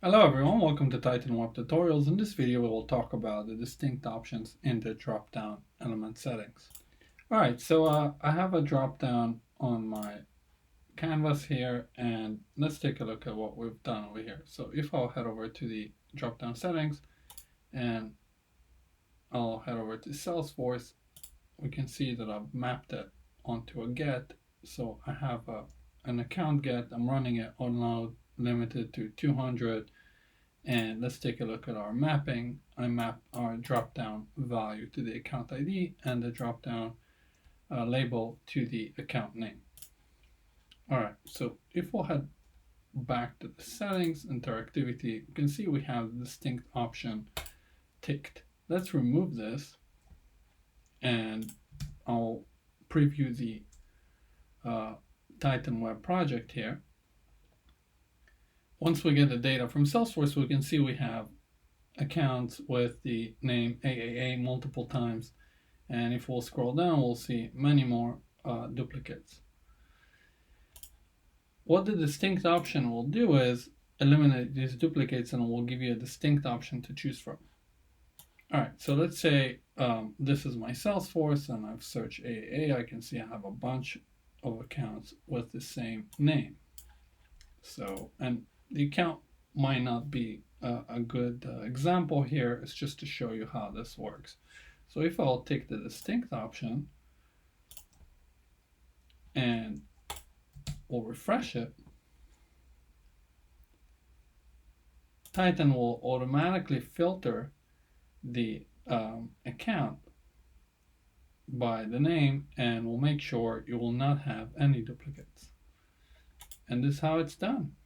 Hello everyone, welcome to Titan Web Tutorials. In this video we will talk about the distinct options in the drop-down element settings. Alright, so I have a drop-down on my canvas here, and let's take a look at what we've done over here. So if I'll head over to the drop-down settings and I'll head over to Salesforce, we can see that I've mapped it onto a get. So I have an account get, I'm running it on load limited to 200. And let's take a look at our mapping. I map our drop-down value to the account ID and the drop-down label to the account name. All right, so if we'll head back to the settings, interactivity, you can see we have the distinct option ticked. Let's remove this and I'll preview the Titan Web project here. Once we get the data from Salesforce, we can see we have accounts with the name AAA multiple times. And if we'll scroll down, we'll see many more duplicates. What the distinct option will do is eliminate these duplicates, and it will give you a distinct option to choose from. All right, so let's say this is my Salesforce and I've searched AAA. I can see I have a bunch of accounts with the same name. So, and the account might not be a good example here. It's just to show you how this works. So if I'll take the distinct option and we'll refresh it, Titan will automatically filter the account by the name and will make sure you will not have any duplicates. And this is how it's done.